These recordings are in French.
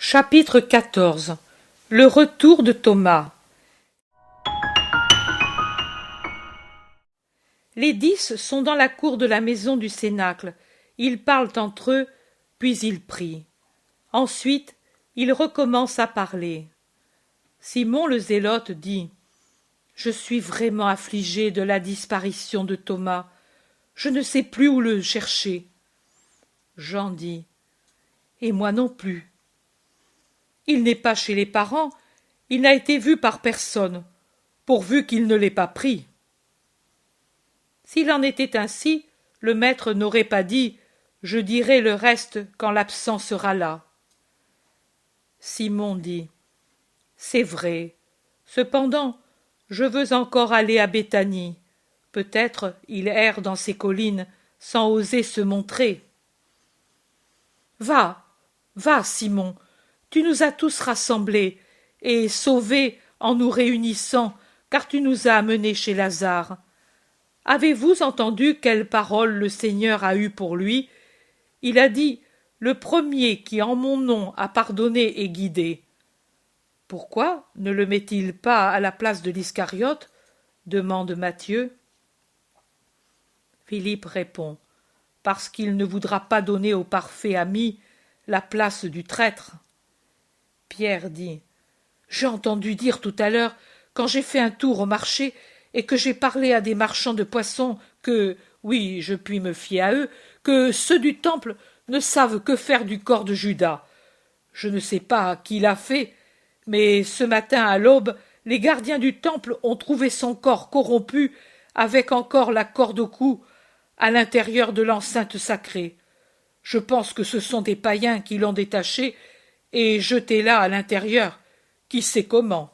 Chapitre 14. Le retour de Thomas. Les 10 sont dans la cour de la maison du Cénacle. Ils parlent entre eux, puis ils prient. Ensuite, ils recommencent à parler. Simon le Zélote dit : Je suis vraiment affligé de la disparition de Thomas. Je ne sais plus où le chercher. Jean dit : Et moi non plus. Il n'est pas chez les parents, il n'a été vu par personne, pourvu qu'il ne l'ait pas pris. S'il en était ainsi, le maître n'aurait pas dit : Je dirai le reste quand l'absent sera là. Simon dit : C'est vrai. Cependant, je veux encore aller à Béthanie. Peut-être il erre dans ces collines sans oser se montrer. Va, va, Simon, tu nous as tous rassemblés et sauvés en nous réunissant, car tu nous as amenés chez Lazare. Avez-vous entendu quelle parole le Seigneur a eue pour lui ? Il a dit : Le premier qui en mon nom a pardonné et guidé. Pourquoi ne le met-il pas à la place de l'Iscariote ? Demande Matthieu. Philippe répond : Parce qu'il ne voudra pas donner au parfait ami la place du traître. Pierre dit : J'ai entendu dire tout à l'heure, quand j'ai fait un tour au marché et que j'ai parlé à des marchands de poissons, que, oui, je puis me fier à eux, que ceux du temple ne savent que faire du corps de Judas. Je ne sais pas qui l'a fait, mais ce matin à l'aube, les gardiens du temple ont trouvé son corps corrompu, avec encore la corde au cou, à l'intérieur de l'enceinte sacrée. Je pense que ce sont des païens qui l'ont détaché et jeté là à l'intérieur, qui sait comment.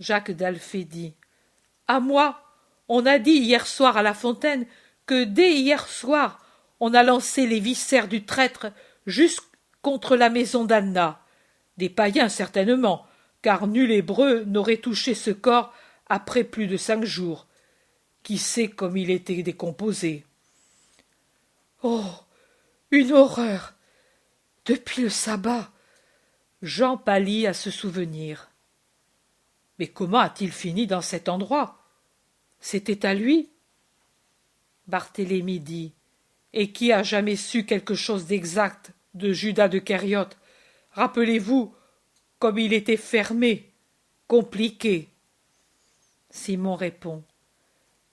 Jacques d'Alphée dit : À moi, on a dit hier soir à la fontaine que dès hier soir, on a lancé les viscères du traître jusque contre la maison d'Anna. Des païens certainement, car nul Hébreu n'aurait touché ce corps après plus de 5 jours. Qui sait comme il était décomposé. Oh, une horreur! Depuis le sabbat. Jean pâlit à ce souvenir. Mais comment a-t-il fini dans cet endroit? C'était à lui? Barthélemy dit : Et qui a jamais su quelque chose d'exact de Judas de Kériote? Rappelez-vous comme il était fermé, compliqué. Simon répond :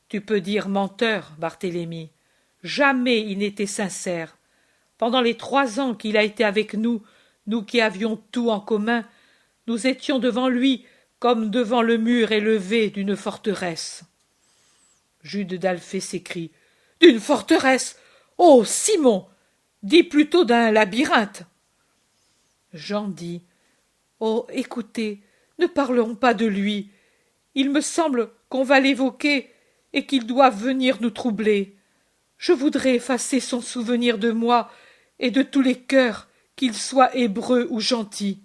Tu peux dire menteur, Barthélemy. Jamais il n'était sincère. Pendant les 3 ans qu'il a été avec nous, nous qui avions tout en commun, nous étions devant lui comme devant le mur élevé d'une forteresse. Jude d'Alphée s'écrie : D'une forteresse ? Oh, Simon ! Dis plutôt d'un labyrinthe. Jean dit : Oh, écoutez, ne parlons pas de lui. Il me semble qu'on va l'évoquer et qu'il doit venir nous troubler. Je voudrais effacer son souvenir de moi et de tous les cœurs, qu'ils soient hébreux ou gentils.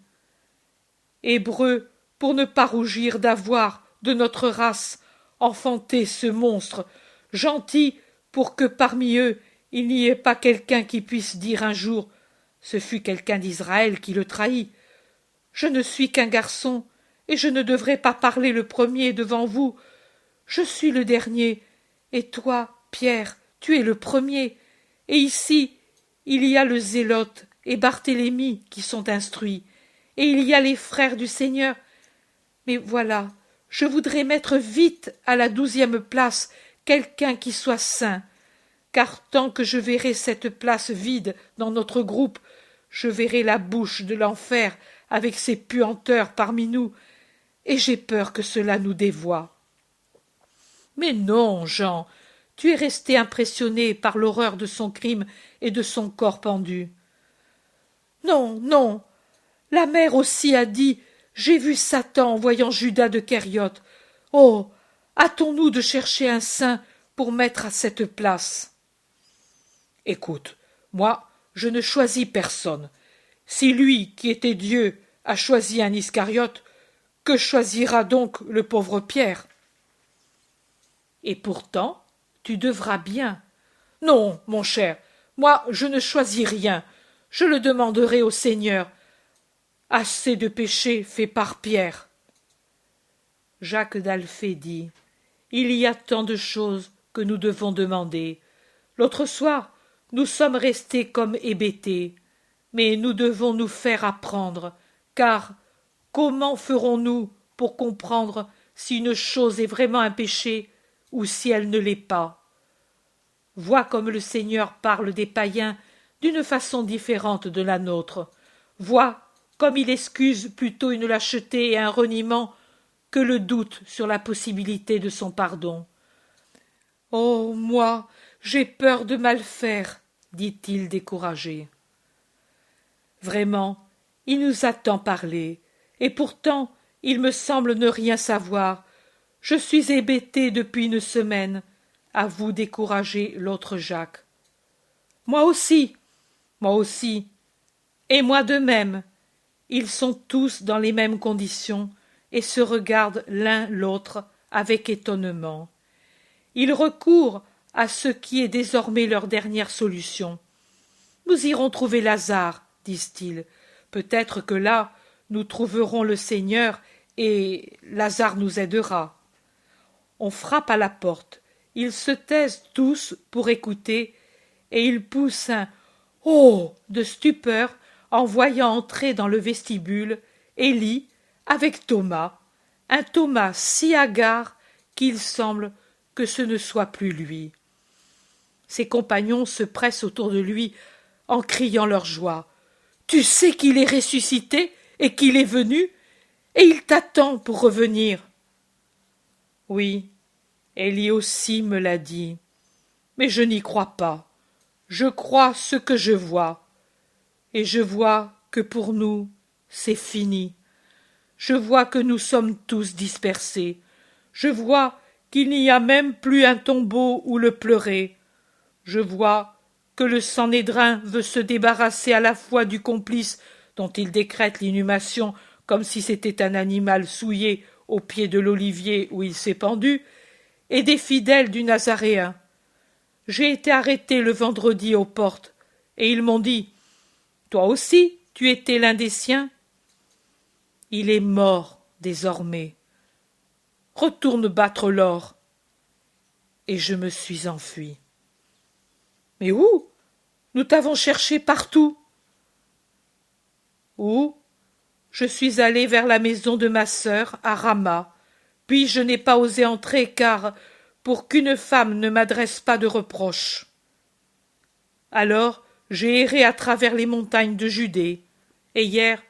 Hébreux pour ne pas rougir d'avoir, de notre race, enfanté ce monstre, gentils pour que parmi eux il n'y ait pas quelqu'un qui puisse dire un jour : ce fut quelqu'un d'Israël qui le trahit. Je ne suis qu'un garçon, et je ne devrais pas parler le premier devant vous. Je suis le dernier, et toi, Pierre, tu es le premier, et ici il y a le Zélote et Barthélemy qui sont instruits, et il y a les frères du Seigneur. Mais voilà, je voudrais mettre vite à la 12e place quelqu'un qui soit saint, car tant que je verrai cette place vide dans notre groupe, je verrai la bouche de l'enfer avec ses puanteurs parmi nous, et j'ai peur que cela nous dévoie. Mais non, Jean, tu es resté impressionné par l'horreur de son crime et de son corps pendu. Non, non, la mère aussi a dit : J'ai vu Satan en voyant Judas de Kériote. Oh, hâtons-nous de chercher un saint pour mettre à cette place. Écoute, moi, je ne choisis personne. Si lui, qui était Dieu, a choisi un Iscariote, que choisira donc le pauvre Pierre? Et pourtant, tu devras bien. Non, mon cher, moi je ne choisis rien. Je le demanderai au Seigneur. Assez de péchés faits par Pierre. Jacques d'Alphée dit: il y a tant de choses que nous devons demander. L'autre soir, nous sommes restés comme hébétés, mais nous devons nous faire apprendre, car comment ferons-nous pour comprendre si une chose est vraiment un péché ou si elle ne l'est pas? Vois comme le Seigneur parle des païens d'une façon différente de la nôtre. Vois comme il excuse plutôt une lâcheté et un reniement que le doute sur la possibilité de son pardon. Oh, moi, j'ai peur de mal faire, dit-il découragé. Vraiment, il nous a tant parlé, et pourtant il me semble ne rien savoir. Je suis hébété depuis une semaine, avoue découragé l'autre Jacques. Moi aussi, et moi de même. Ils sont tous dans les mêmes conditions et se regardent l'un l'autre avec étonnement. Ils recourent à ce qui est désormais leur dernière solution. Nous irons trouver Lazare, disent-ils. Peut-être que là, nous trouverons le Seigneur et Lazare nous aidera. On frappe à la porte. Ils se taisent tous pour écouter et ils poussent un « Oh !» de stupeur en voyant entrer dans le vestibule Élie avec Thomas, un Thomas si hagard qu'il semble que ce ne soit plus lui. Ses compagnons se pressent autour de lui en criant leur joie. « Tu sais qu'il est ressuscité et qu'il est venu, et il t'attend pour revenir. » Oui, Élie aussi me l'a dit, mais je n'y crois pas. Je crois ce que je vois, et je vois que pour nous, c'est fini. Je vois que nous sommes tous dispersés. Je vois qu'il n'y a même plus un tombeau où le pleurer. Je vois que le Sanhédrin veut se débarrasser à la fois du complice dont il décrète l'inhumation comme si c'était un animal souillé au pied de l'olivier où il s'est pendu, et des fidèles du Nazaréen. J'ai été arrêté le vendredi aux portes, et ils m'ont dit « Toi aussi, tu étais l'un des siens ?» Il est mort désormais. Retourne battre l'or. Et je me suis enfui. Mais où? Nous t'avons cherché partout. Où? Je suis allé vers la maison de ma sœur à Rama, puis je n'ai pas osé entrer car pour qu'une femme ne m'adresse pas de reproches. Alors j'ai erré à travers les montagnes de Judée, et hier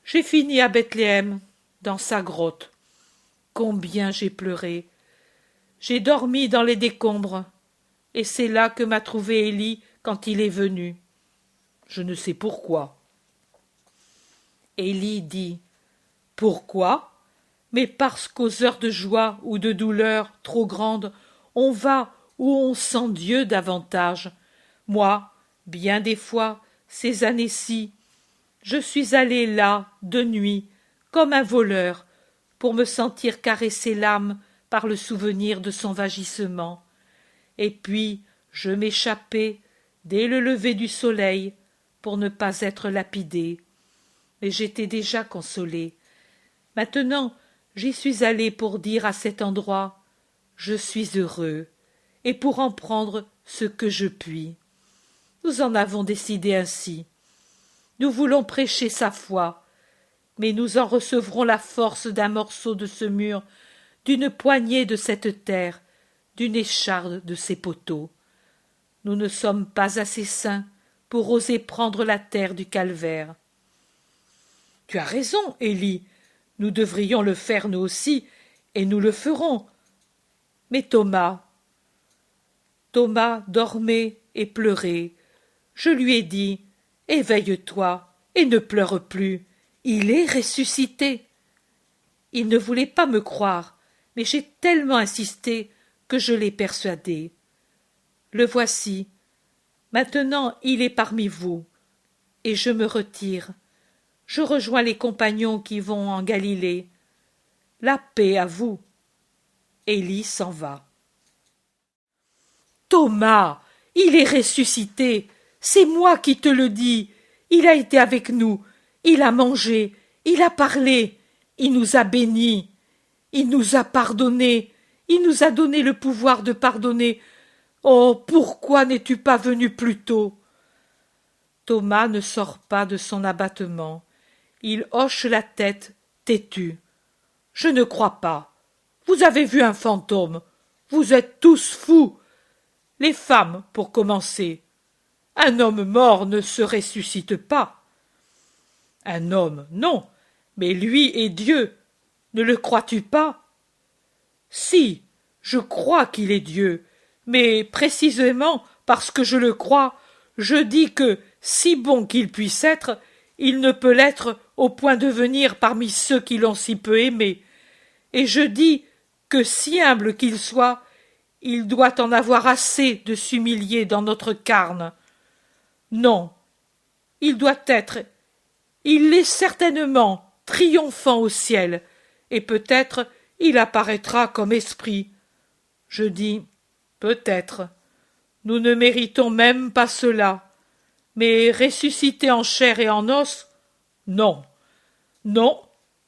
j'ai fini à Bethléem, dans sa grotte. Combien j'ai pleuré! J'ai dormi dans les décombres, et c'est là que m'a trouvé Élie quand il est venu. Je ne sais pourquoi. Élie dit « Pourquoi? Mais parce qu'aux heures de joie ou de douleur trop grandes, on va où on sent Dieu davantage. Moi, bien des fois, ces années-ci, je suis allé là, de nuit, comme un voleur, pour me sentir caresser l'âme par le souvenir de son vagissement. Et puis, je m'échappais, dès le lever du soleil, pour ne pas être lapidé. Mais j'étais déjà consolé. Maintenant, j'y suis allé pour dire à cet endroit « Je suis heureux » et pour en prendre ce que je puis. Nous en avons décidé ainsi. Nous voulons prêcher sa foi, mais nous en recevrons la force d'un morceau de ce mur, d'une poignée de cette terre, d'une écharde de ces poteaux. Nous ne sommes pas assez saints pour oser prendre la terre du calvaire. Tu as raison, Élie, nous devrions le faire nous aussi, et nous le ferons. Mais Thomas dormait et pleurait. Je lui ai dit « Éveille-toi et ne pleure plus, il est ressuscité. » Il ne voulait pas me croire, mais j'ai tellement insisté que je l'ai persuadé. Le voici. Maintenant il est parmi vous, et je me retire. Je rejoins les compagnons qui vont en Galilée. La paix à vous. Élie s'en va. Thomas, il est ressuscité. C'est moi qui te le dis. Il a été avec nous, il a mangé, il a parlé, il nous a bénis, il nous a pardonné, il nous a donné le pouvoir de pardonner. Oh, pourquoi n'es-tu pas venu plus tôt? Thomas ne sort pas de son abattement. Il hoche la tête, têtu. Je ne crois pas. Vous avez vu un fantôme. Vous êtes tous fous. Les femmes, pour commencer. Un homme mort ne se ressuscite pas. Un homme, non, mais lui est Dieu. Ne le crois-tu pas? Si, je crois qu'il est Dieu, mais précisément parce que je le crois, je dis que, si bon qu'il puisse être, il ne peut l'être au point de venir parmi ceux qui l'ont si peu aimé, et je dis que, si humble qu'il soit, il doit en avoir assez de s'humilier dans notre carne. Non, il doit être, il l'est certainement, triomphant au ciel, et peut-être il apparaîtra comme esprit. Je dis peut-être. Nous ne méritons même pas cela. Mais ressusciter en chair et en os, non. Non,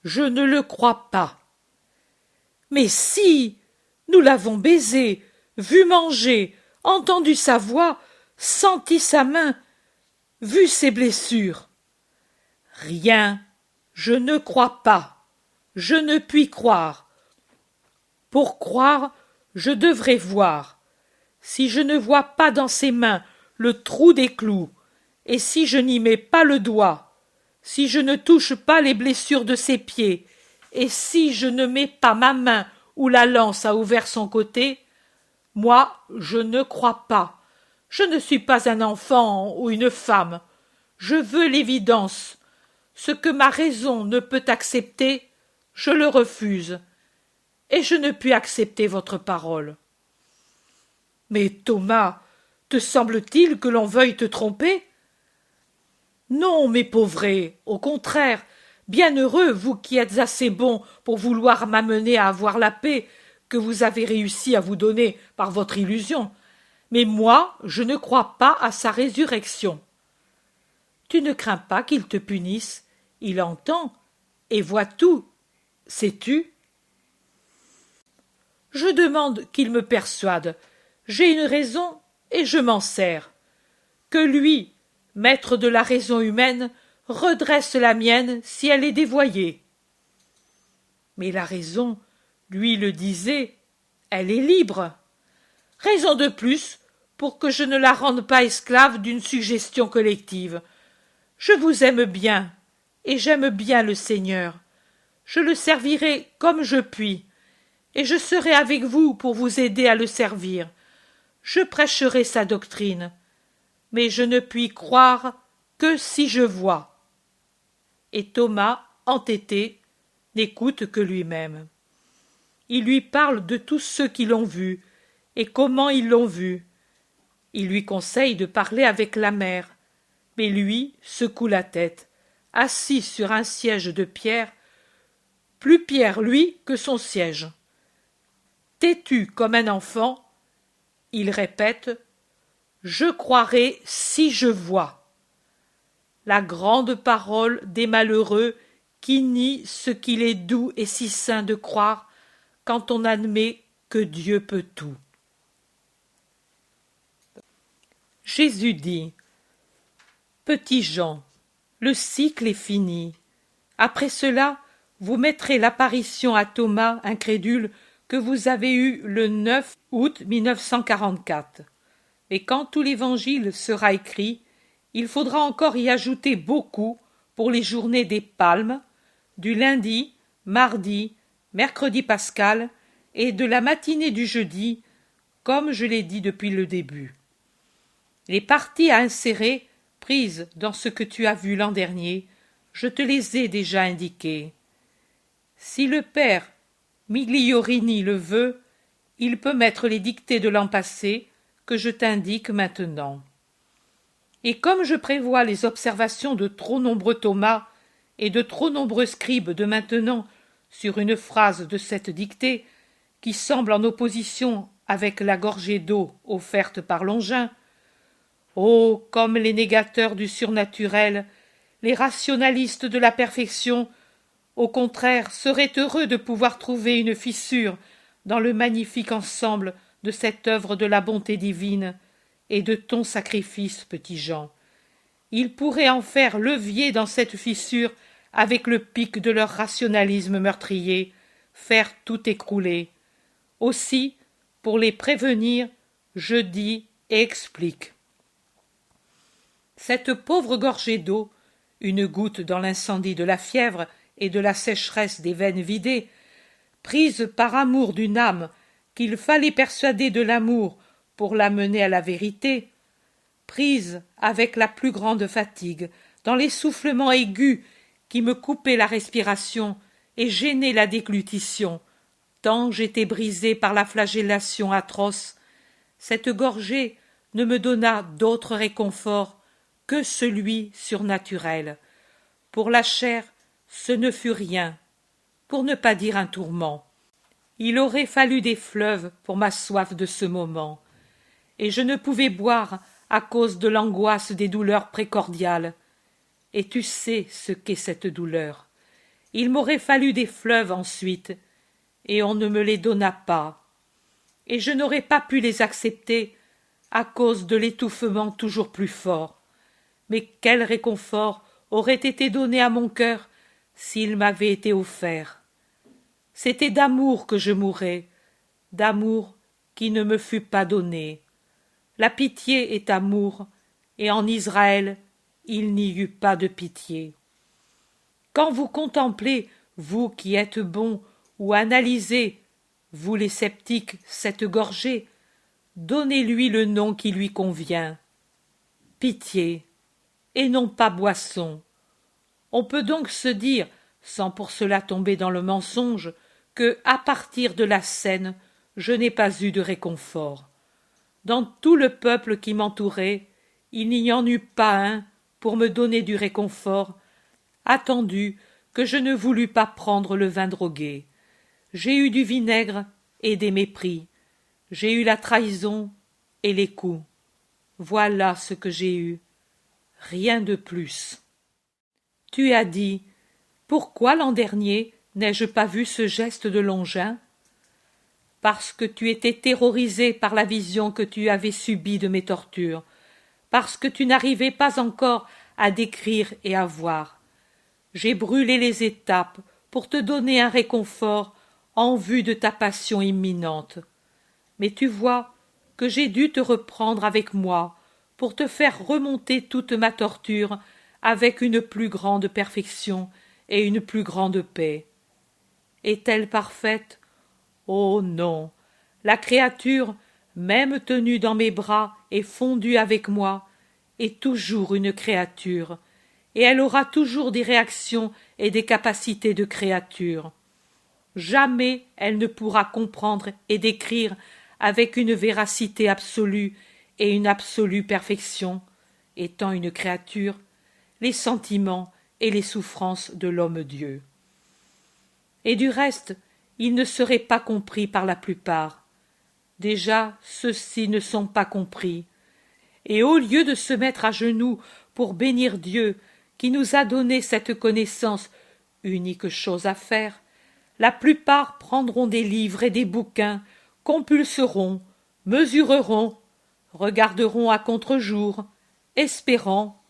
je ne le crois pas. Mais si, nous l'avons baisé, vu manger, entendu sa voix, senti sa main, vu ses blessures. Rien, je ne crois pas. Je ne puis croire. Pour croire, je devrais voir. Si je ne vois pas dans ses mains le trou des clous, et si je n'y mets pas le doigt, si je ne touche pas les blessures de ses pieds, et si je ne mets pas ma main où la lance a ouvert son côté, moi, je ne crois pas. Je ne suis pas un enfant ou une femme. Je veux l'évidence. Ce que ma raison ne peut accepter, je le refuse. Et je ne puis accepter votre parole. Mais Thomas, te semble-t-il que l'on veuille te tromper? Non, mes pauvrets, au contraire, bien heureux, vous qui êtes assez bons pour vouloir m'amener à avoir la paix que vous avez réussi à vous donner par votre illusion. Mais moi, je ne crois pas à sa résurrection. Tu ne crains pas qu'il te punisse, il entend et voit tout, sais-tu? Je demande qu'il me persuade. J'ai une raison et je m'en sers. Que lui, maître de la raison humaine, redresse la mienne si elle est dévoyée. Mais la raison, lui le disait, elle est libre. Raison de plus pour que je ne la rende pas esclave d'une suggestion collective. Je vous aime bien, et j'aime bien le Seigneur. Je le servirai comme je puis, et je serai avec vous pour vous aider à le servir. Je prêcherai sa doctrine, mais je ne puis croire que si je vois. Et Thomas, entêté, n'écoute que lui-même. Il lui parle de tous ceux qui l'ont vu, et comment ils l'ont vu. Il lui conseille de parler avec la mère, mais lui secoue la tête, assis sur un siège de pierre, plus pierre, lui, que son siège. Têtu comme un enfant, il répète « Je croirai si je vois ». La grande parole des malheureux qui nient ce qu'il est doux et si sain de croire quand on admet que Dieu peut tout. Jésus dit « Petit Jean, le cycle est fini. Après cela, vous mettrez l'apparition à Thomas incrédule que vous avez eue le 9 août 1944. Et quand tout l'Évangile sera écrit, il faudra encore y ajouter beaucoup pour les journées des Palmes, du lundi, mardi, mercredi pascal et de la matinée du jeudi, comme je l'ai dit depuis le début. Les parties à insérer, prises dans ce que tu as vu l'an dernier, je te les ai déjà indiquées. Si le père Migliorini le veut, il peut mettre les dictées de l'an passé que je t'indique maintenant. Et comme je prévois les observations de trop nombreux Thomas et de trop nombreux scribes de maintenant sur une phrase de cette dictée, qui semble en opposition avec la gorgée d'eau offerte par Longin, Oh, comme les négateurs du surnaturel, les rationalistes de la perfection, au contraire, seraient heureux de pouvoir trouver une fissure dans le magnifique ensemble de cette œuvre de la bonté divine et de ton sacrifice, petit Jean. Ils pourraient en faire levier dans cette fissure avec le pic de leur rationalisme meurtrier, faire tout écrouler. Aussi, pour les prévenir, je dis et explique. Cette pauvre gorgée d'eau, une goutte dans l'incendie de la fièvre et de la sécheresse des veines vidées, prise par amour d'une âme qu'il fallait persuader de l'amour pour l'amener à la vérité, prise avec la plus grande fatigue, dans l'essoufflement aigu qui me coupait la respiration et gênait la déglutition, tant j'étais brisé par la flagellation atroce, cette gorgée ne me donna d'autre réconfort que celui surnaturel. Pour la chair, ce ne fut rien, pour ne pas dire un tourment. Il aurait fallu des fleuves pour ma soif de ce moment, et je ne pouvais boire à cause de l'angoisse des douleurs précordiales. Et tu sais ce qu'est cette douleur. Il m'aurait fallu des fleuves ensuite, et on ne me les donna pas. Et je n'aurais pas pu les accepter à cause de l'étouffement toujours plus fort. Mais quel réconfort aurait été donné à mon cœur s'il m'avait été offert. C'était d'amour que je mourais, d'amour qui ne me fut pas donné. La pitié est amour, et en Israël il n'y eut pas de pitié. Quand vous contemplez, vous qui êtes bons, ou analysez, vous les sceptiques, cette gorgée, donnez-lui le nom qui lui convient. Pitié, et non pas boisson. On peut donc se dire, sans pour cela tomber dans le mensonge, que, à partir de la scène, je n'ai pas eu de réconfort. Dans tout le peuple qui m'entourait, il n'y en eut pas un pour me donner du réconfort, attendu que je ne voulus pas prendre le vin drogué. J'ai eu du vinaigre et des mépris. J'ai eu la trahison et les coups. Voilà ce que j'ai eu. Rien de plus. Tu as dit, pourquoi l'an dernier n'ai-je pas vu ce geste de Longin? Parce que tu étais terrorisé par la vision que tu avais subie de mes tortures, parce que tu n'arrivais pas encore à décrire et à voir. J'ai brûlé les étapes pour te donner un réconfort en vue de ta passion imminente. Mais tu vois que j'ai dû te reprendre avec moi pour te faire remonter toute ma torture avec une plus grande perfection et une plus grande paix. Est-elle parfaite? Oh non! La créature, même tenue dans mes bras et fondue avec moi, est toujours une créature, et elle aura toujours des réactions et des capacités de créature. Jamais elle ne pourra comprendre et décrire avec une véracité absolue et une absolue perfection, étant une créature, les sentiments et les souffrances de l'homme-dieu. Et du reste, ils ne seraient pas compris par la plupart. Déjà, ceux-ci ne sont pas compris. Et au lieu de se mettre à genoux pour bénir Dieu qui nous a donné cette connaissance, unique chose à faire, la plupart prendront des livres et des bouquins, compulseront, mesureront, regarderont à contre-jour, espérant,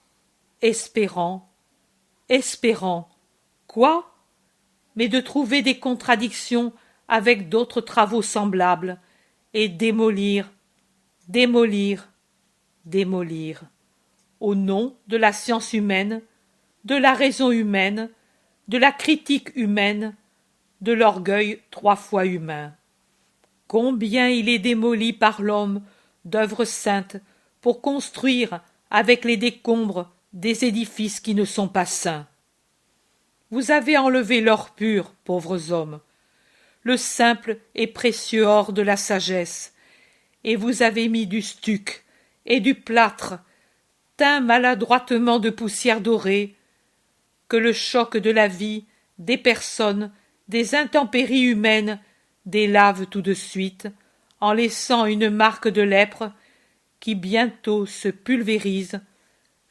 espérant, espérant. Quoi? Mais de trouver des contradictions avec d'autres travaux semblables, et démolir, démolir, démolir, au nom de la science humaine, de la raison humaine, de la critique humaine, de l'orgueil 3 fois humain. Combien il est démoli par l'homme d'œuvres saintes pour construire avec les décombres des édifices qui ne sont pas saints. Vous avez enlevé l'or pur, pauvres hommes, le simple et précieux or de la sagesse, et vous avez mis du stuc et du plâtre, teint maladroitement de poussière dorée, que le choc de la vie, des personnes, des intempéries humaines délave tout de suite, en laissant une marque de lèpre qui bientôt se pulvérise,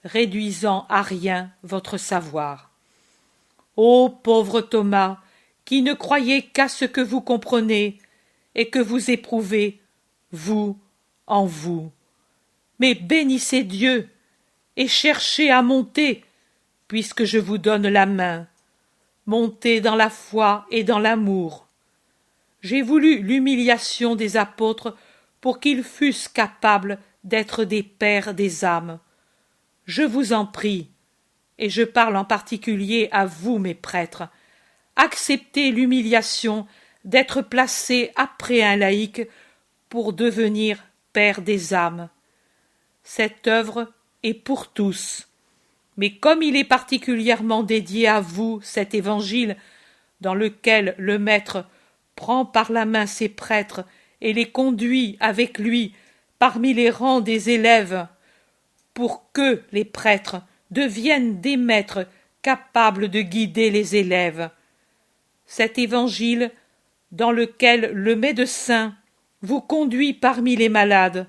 réduisant à rien votre savoir. Ô pauvre Thomas, qui ne croyez qu'à ce que vous comprenez et que vous éprouvez, vous, en vous. Mais bénissez Dieu et cherchez à monter, puisque je vous donne la main. Montez dans la foi et dans l'amour. J'ai voulu l'humiliation des apôtres pour qu'ils fussent capables d'être des pères des âmes. Je vous en prie, et je parle en particulier à vous, mes prêtres, acceptez l'humiliation d'être placés après un laïc pour devenir père des âmes. Cette œuvre est pour tous, mais comme il est particulièrement dédié à vous, cet évangile, dans lequel le Maître prend par la main ses prêtres et les conduit avec lui parmi les rangs des élèves, pour que les prêtres deviennent des maîtres capables de guider les élèves. Cet évangile, dans lequel le médecin vous conduit parmi les malades,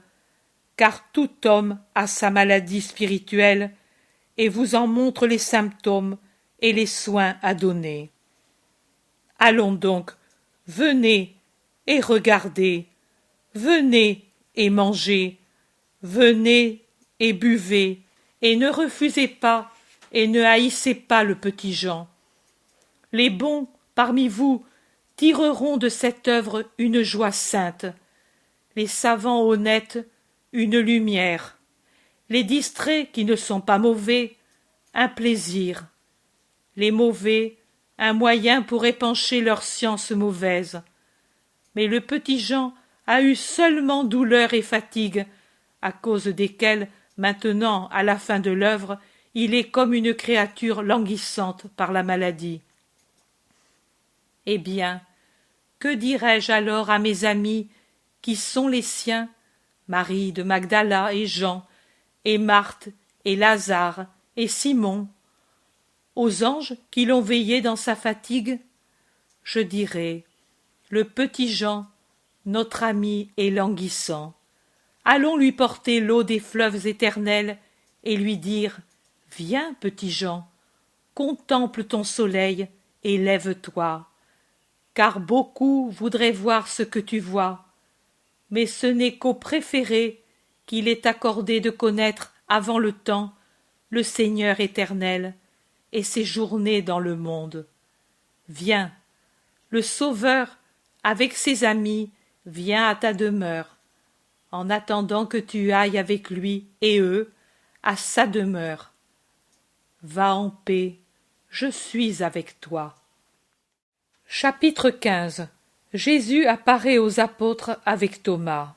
car tout homme a sa maladie spirituelle, et vous en montre les symptômes et les soins à donner. Allons donc, venez et regardez, venez et mangez, venez et buvez, et ne refusez pas et ne haïssez pas le petit Jean. Les bons parmi vous tireront de cette œuvre une joie sainte, les savants honnêtes une lumière, les distraits qui ne sont pas mauvais un plaisir, les mauvais un moyen pour épancher leur science mauvaise. Mais le petit Jean a eu seulement douleur et fatigue, à cause desquelles, maintenant, à la fin de l'œuvre, il est comme une créature languissante par la maladie. Eh bien, que dirais-je alors à mes amis qui sont les siens, Marie de Magdala et Jean, et Marthe et Lazare et Simon, aux anges qui l'ont veillé dans sa fatigue? Je dirai, le petit Jean, notre ami est languissant. Allons lui porter l'eau des fleuves éternels et lui dire, viens, petit Jean, contemple ton soleil et lève-toi, car beaucoup voudraient voir ce que tu vois, mais ce n'est qu'aux préférés qu'il est accordé de connaître avant le temps le Seigneur éternel et ses journées dans le monde. Viens, le Sauveur, avec ses amis, vient à ta demeure, en attendant que tu ailles avec lui et eux à sa demeure. Va en paix, je suis avec toi. Chapitre 15. Jésus apparaît aux apôtres avec Thomas.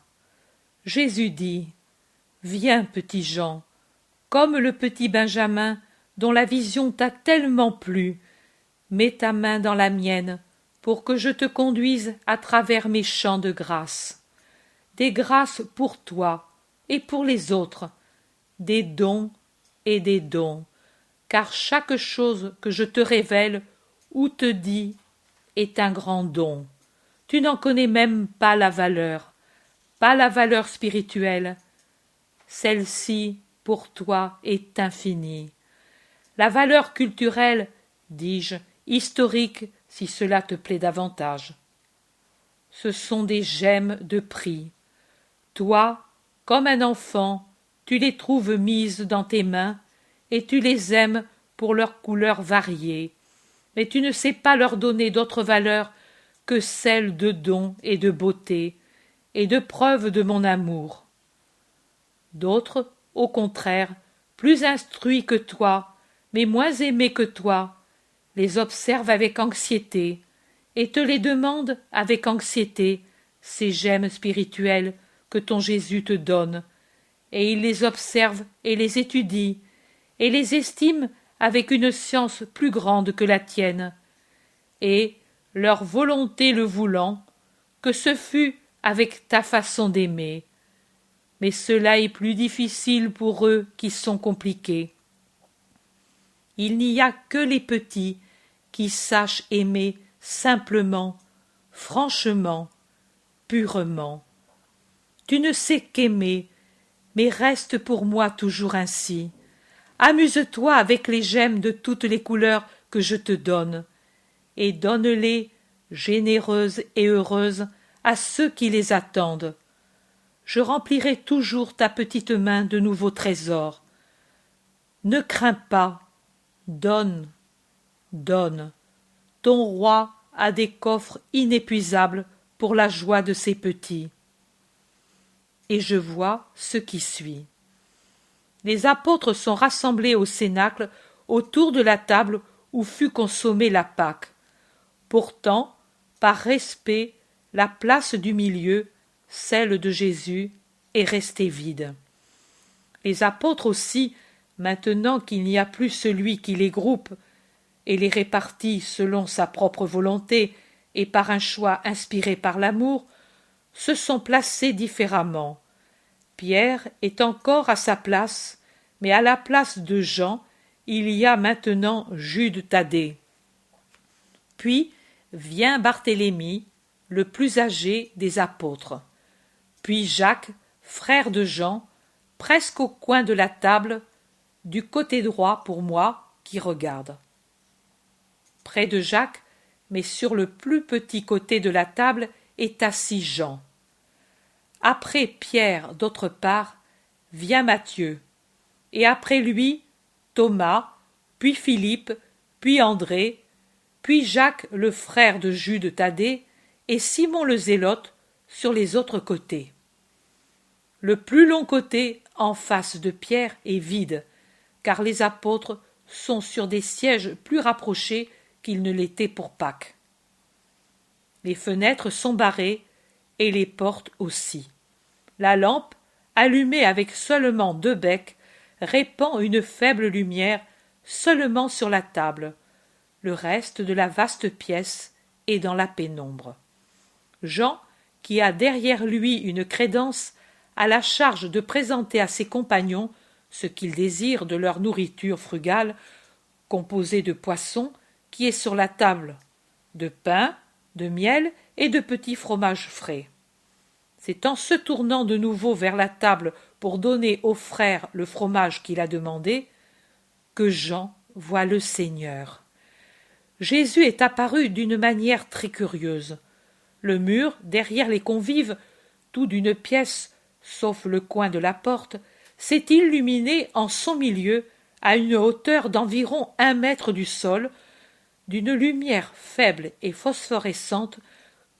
Jésus dit, viens, petit Jean, comme le petit Benjamin dont la vision t'a tellement plu, mets ta main dans la mienne pour que je te conduise à travers mes champs de grâce. Des grâces pour toi et pour les autres, des dons et des dons, car chaque chose que je te révèle ou te dis est un grand don. Tu n'en connais même pas la valeur spirituelle. Celle-ci, pour toi, est infinie. La valeur culturelle, dis-je, historique, si cela te plaît davantage. Ce sont des gemmes de prix. Toi, comme un enfant, tu les trouves mises dans tes mains, et tu les aimes pour leurs couleurs variées, mais tu ne sais pas leur donner d'autre valeur que celle de don et de beauté, et de preuve de mon amour. D'autres, au contraire, plus instruits que toi, mais moins aimés que toi, les observent avec anxiété, et te les demandent avec anxiété, ces gemmes spirituelles que ton Jésus te donne, et ils les observent et les étudient, et les estiment avec une science plus grande que la tienne, et, leur volonté le voulant, que ce fût avec ta façon d'aimer. Mais cela est plus difficile pour eux qui sont compliqués. Il n'y a que les petits qui sachent aimer simplement, franchement, purement. Tu ne sais qu'aimer, mais reste pour moi toujours ainsi. Amuse-toi avec les gemmes de toutes les couleurs que je te donne, et donne-les, généreuses et heureuses, à ceux qui les attendent. Je remplirai toujours ta petite main de nouveaux trésors. Ne crains pas, donne, donne. Ton roi a des coffres inépuisables pour la joie de ses petits. Et je vois ce qui suit. Les apôtres sont rassemblés au cénacle autour de la table où fut consommée la Pâque. Pourtant, par respect, la place du milieu, celle de Jésus, est restée vide. Les apôtres aussi, maintenant qu'il n'y a plus celui qui les groupe et les répartit selon sa propre volonté et par un choix inspiré par l'amour, se sont placés différemment. Pierre est encore à sa place, mais à la place de Jean, il y a maintenant Jude Thaddée. Puis vient Barthélemy, le plus âgé des apôtres. Puis Jacques, frère de Jean, presque au coin de la table, du côté droit pour moi qui regarde. Près de Jacques, mais sur le plus petit côté de la table, est assis Jean. Après Pierre, d'autre part, vient Matthieu, et après lui, Thomas, puis Philippe, puis André, puis Jacques, le frère de Jude Thaddée, et Simon le Zélote sur les autres côtés. Le plus long côté, en face de Pierre, est vide, car les apôtres sont sur des sièges plus rapprochés qu'ils ne l'étaient pour Pâques. Les fenêtres sont barrées, et les portes aussi. La lampe, allumée avec seulement 2 becs, répand une faible lumière seulement sur la table. Le reste de la vaste pièce est dans la pénombre. Jean, qui a derrière lui une crédence, a la charge de présenter à ses compagnons ce qu'ils désirent de leur nourriture frugale, composée de poissons, qui est sur la table, de pain, de miel et de petits fromages frais. C'est en se tournant de nouveau vers la table pour donner au frère le fromage qu'il a demandé que Jean voit le Seigneur. Jésus est apparu d'une manière très curieuse. Le mur, derrière les convives, tout d'une pièce, sauf le coin de la porte, s'est illuminé en son milieu à une hauteur d'environ 1 mètre du sol, d'une lumière faible et phosphorescente,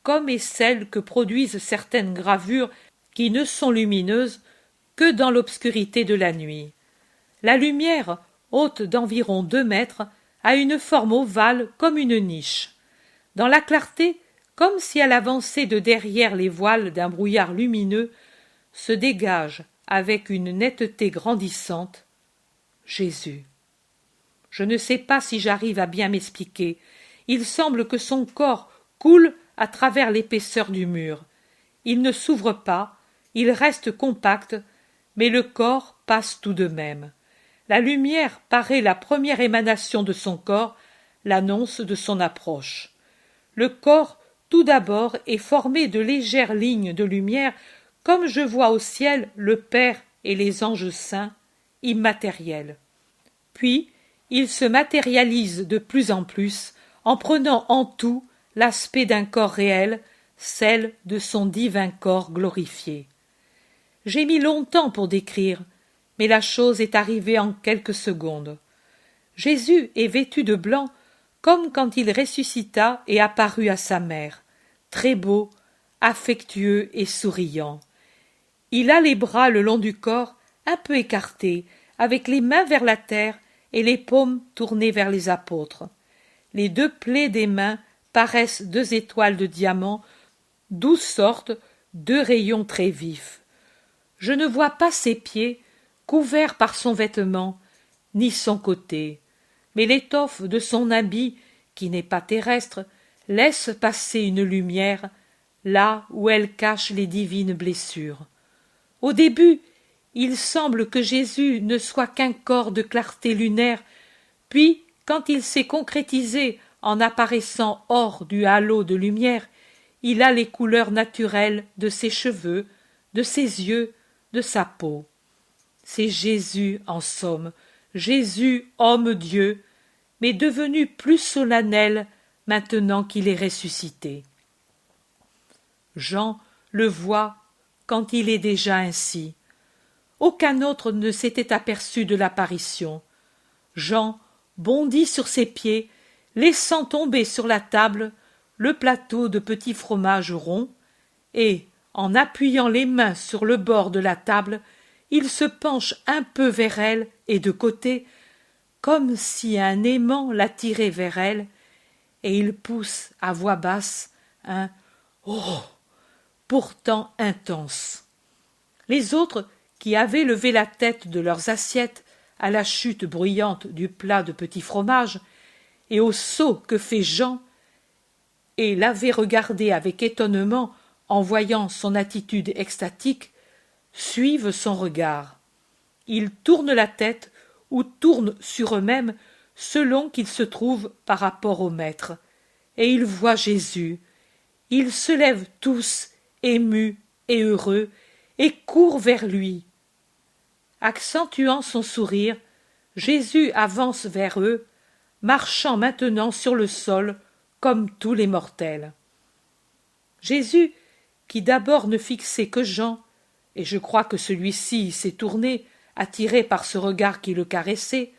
comme est celle que produisent certaines gravures qui ne sont lumineuses que dans l'obscurité de la nuit. La lumière, haute d'environ 2 mètres, a une forme ovale comme une niche. Dans la clarté, comme si elle avançait de derrière les voiles d'un brouillard lumineux, se dégage, avec une netteté grandissante, Jésus. Je ne sais pas si j'arrive à bien m'expliquer. Il semble que son corps coule à travers l'épaisseur du mur. Il ne s'ouvre pas, il reste compact, mais le corps passe tout de même. La lumière paraît la première émanation de son corps, l'annonce de son approche. Le corps, tout d'abord, est formé de légères lignes de lumière, comme je vois au ciel le Père et les anges saints, immatériels. Puis, il se matérialise de plus en plus, en prenant en tout l'aspect d'un corps réel, celle de son divin corps glorifié. J'ai mis longtemps pour décrire, mais la chose est arrivée en quelques secondes. Jésus est vêtu de blanc, comme quand il ressuscita et apparut à sa mère, très beau, affectueux et souriant. Il a les bras le long du corps, un peu écartés, avec les mains vers la terre et les paumes tournées vers les apôtres. Les 2 plaies des mains paraissent 2 étoiles de diamant, d'où sortent 2 rayons très vifs. Je ne vois pas ses pieds, couverts par son vêtement, ni son côté, mais l'étoffe de son habit, qui n'est pas terrestre, laisse passer une lumière là où elle cache les divines blessures. Au début, il semble que Jésus ne soit qu'un corps de clarté lunaire, puis, quand il s'est concrétisé en apparaissant hors du halo de lumière, il a les couleurs naturelles de ses cheveux, de ses yeux, de sa peau. C'est Jésus, en somme, Jésus, homme-Dieu, mais devenu plus solennel maintenant qu'il est ressuscité. Jean le voit quand il est déjà ainsi. Aucun autre ne s'était aperçu de l'apparition. Jean bondit sur ses pieds, laissant tomber sur la table le plateau de petits fromages ronds, et, en appuyant les mains sur le bord de la table, il se penche un peu vers elle et de côté, comme si un aimant l'attirait vers elle, et il pousse à voix basse un « Oh !» pourtant intense. Les autres, qui avaient levé la tête de leurs assiettes à la chute bruyante du plat de petits fromages et au saut que fait Jean, et l'avaient regardé avec étonnement en voyant son attitude extatique, suivent son regard. Ils tournent la tête ou tournent sur eux-mêmes selon qu'ils se trouvent par rapport au Maître, et ils voient Jésus. Ils se lèvent tous, émus et heureux, et courent vers lui. Accentuant son sourire, Jésus avance vers eux, marchant maintenant sur le sol comme tous les mortels. Jésus, qui d'abord ne fixait que Jean, et je crois que celui-ci s'est tourné, attiré par ce regard qui le caressait,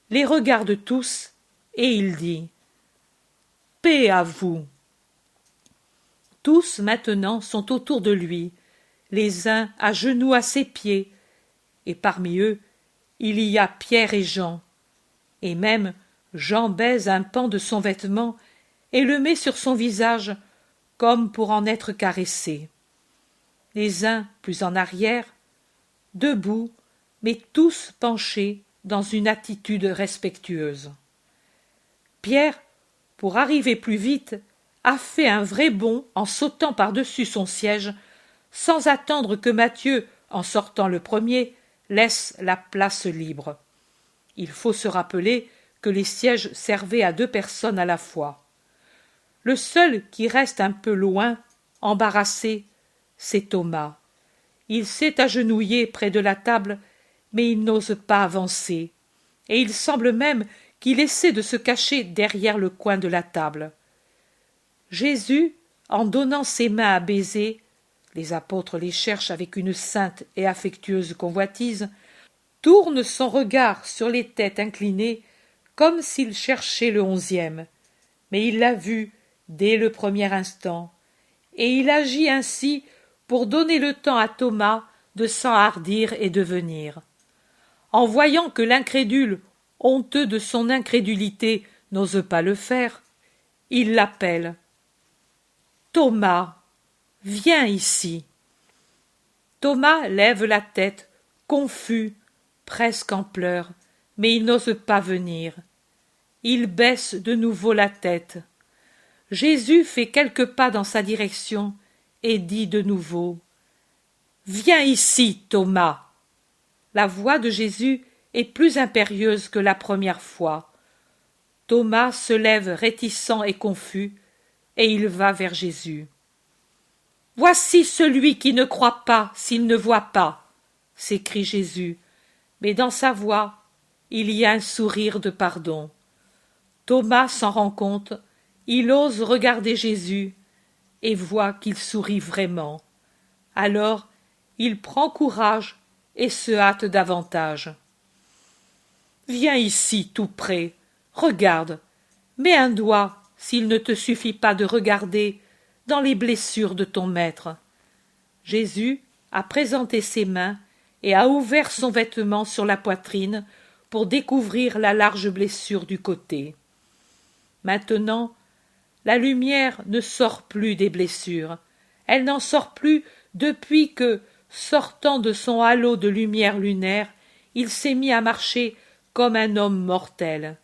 les regarde tous, et il dit « Paix à vous !» Tous maintenant sont autour de lui, les uns à genoux à ses pieds, et parmi eux il y a Pierre et Jean, et même Jean baise un pan de son vêtement et le met sur son visage comme pour en être caressé. Les uns plus en arrière, debout, mais tous penchés dans une attitude respectueuse. Pierre, pour arriver plus vite, a fait un vrai bond en sautant par-dessus son siège, sans attendre que Matthieu, en sortant le premier, laisse la place libre. Il faut se rappeler que les sièges servaient à 2 personnes à la fois. Le seul qui reste un peu loin, embarrassé, c'est Thomas. Il s'est agenouillé près de la table, mais il n'ose pas avancer, et il semble même qu'il essaie de se cacher derrière le coin de la table. Jésus, en donnant ses mains à baiser, les apôtres les cherchent avec une sainte et affectueuse convoitise, tourne son regard sur les têtes inclinées comme s'il cherchait le 11e, mais il l'a vu dès le premier instant, et il agit ainsi pour donner le temps à Thomas de s'enhardir et de venir. En voyant que l'incrédule, honteux de son incrédulité, n'ose pas le faire, il l'appelle. « Thomas, viens ici !» Thomas lève la tête, confus, presque en pleurs, mais il n'ose pas venir. Il baisse de nouveau la tête. Jésus fait quelques pas dans sa direction et dit de nouveau « Viens ici, Thomas !» La voix de Jésus est plus impérieuse que la première fois. Thomas se lève réticent et confus, et il va vers Jésus. « Voici celui qui ne croit pas s'il ne voit pas !» s'écrie Jésus, mais dans sa voix, il y a un sourire de pardon. Thomas s'en rend compte, il ose regarder Jésus et voit qu'il sourit vraiment. Alors, il prend courage et se hâte davantage. « Viens ici tout près, regarde, mets un doigt, s'il ne te suffit pas de regarder, dans les blessures de ton maître. » Jésus a présenté ses mains et a ouvert son vêtement sur la poitrine pour découvrir la large blessure du côté. Maintenant, la lumière ne sort plus des blessures. Elle n'en sort plus depuis que, sortant de son halo de lumière lunaire, il s'est mis à marcher comme un homme mortel.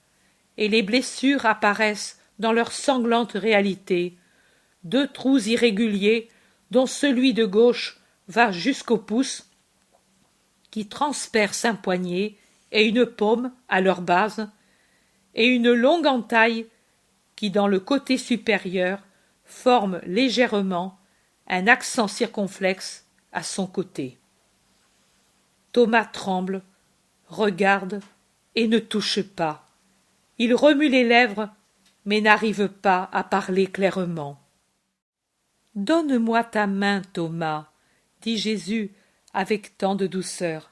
Et les blessures apparaissent dans leur sanglante réalité. 2 trous irréguliers, dont celui de gauche va jusqu'au pouce, qui transperce un poignet et une paume à leur base, et une longue entaille qui, dans le côté supérieur, forme légèrement un accent circonflexe à son côté. Thomas tremble, regarde et ne touche pas. Il remue les lèvres, mais n'arrive pas à parler clairement. « Donne-moi ta main, Thomas, dit Jésus avec tant de douceur,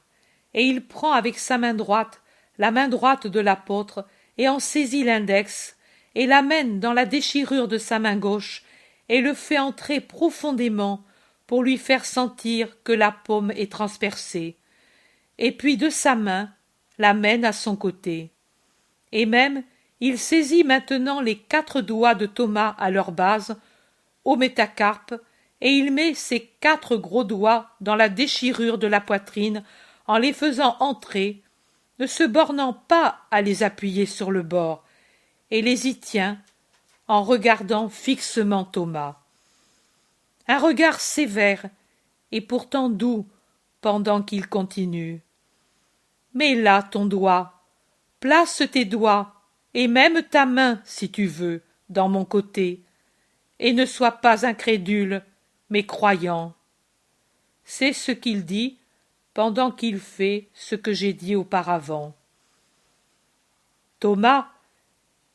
et il prend avec sa main droite la main droite de l'apôtre et en saisit l'index, et l'amène dans la déchirure de sa main gauche, et le fait entrer profondément pour lui faire sentir que la paume est transpercée, et puis de sa main l'amène à son côté. Et même il saisit maintenant les 4 doigts de Thomas à leur base, au métacarpe, et il met ses 4 gros doigts dans la déchirure de la poitrine en les faisant entrer, ne se bornant pas à les appuyer sur le bord, et les y tient en regardant fixement Thomas. Un regard sévère et pourtant doux pendant qu'il continue. « Mets là ton doigt, place tes doigts, et même ta main, si tu veux, dans mon côté, et ne sois pas incrédule, mais croyant. » C'est ce qu'il dit pendant qu'il fait ce que j'ai dit auparavant. Thomas,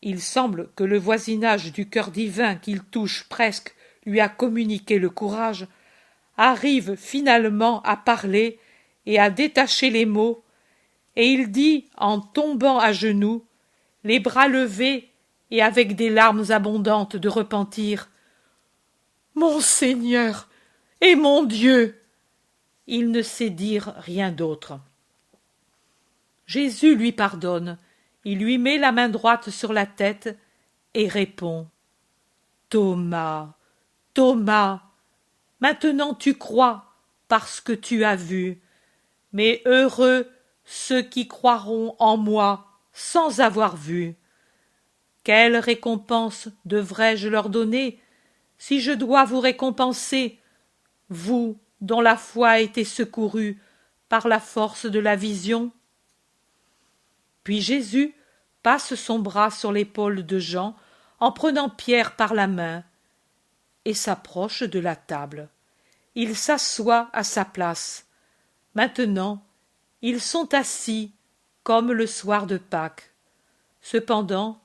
il semble que le voisinage du cœur divin qu'il touche presque lui a communiqué le courage, arrive finalement à parler et à détacher les mots, et il dit en tombant à genoux, les bras levés et avec des larmes abondantes de repentir: « Mon Seigneur et mon Dieu !» Il ne sait dire rien d'autre. Jésus lui pardonne, il lui met la main droite sur la tête et répond: « Thomas, Thomas, maintenant tu crois parce que tu as vu, mais heureux ceux qui croiront en moi sans avoir vu. Quelle récompense devrais-je leur donner si je dois vous récompenser, vous dont la foi a été secourue par la force de la vision ?» Puis Jésus passe son bras sur l'épaule de Jean en prenant Pierre par la main et s'approche de la table. Il s'assoit à sa place. Maintenant, ils sont assis comme le soir de Pâques. Cependant,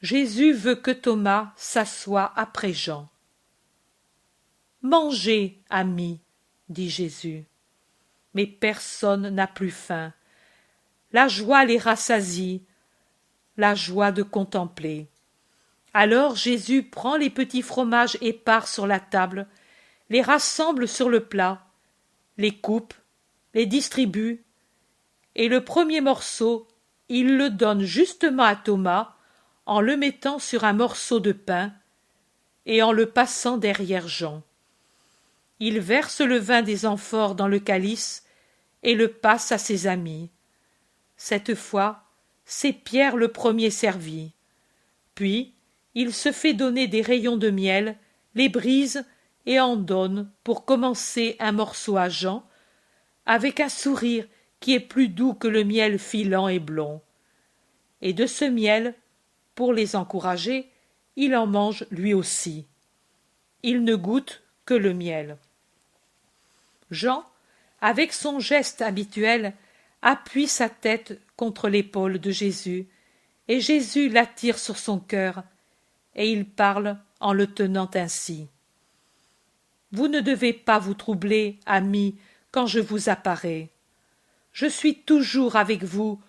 Jésus veut que Thomas s'assoie après Jean. « Mangez, amis, dit Jésus. Mais personne n'a plus faim. La joie les rassasie, la joie de contempler. » Alors Jésus prend les petits fromages épars sur la table, les rassemble sur le plat, les coupe, les distribue, et le premier morceau, il le donne justement à Thomas en le mettant sur un morceau de pain et en le passant derrière Jean. Il verse le vin des amphores dans le calice et le passe à ses amis. Cette fois, c'est Pierre le premier servi. Puis, il se fait donner des rayons de miel, les brise et en donne pour commencer un morceau à Jean, avec un sourire qui est plus doux que le miel filant et blond. Et de ce miel, pour les encourager, il en mange lui aussi. Il ne goûte que le miel. Jean, avec son geste habituel, appuie sa tête contre l'épaule de Jésus, et Jésus l'attire sur son cœur, et il parle en le tenant ainsi. « Vous ne devez pas vous troubler, amis, quand je vous apparais. Je suis toujours avec vous,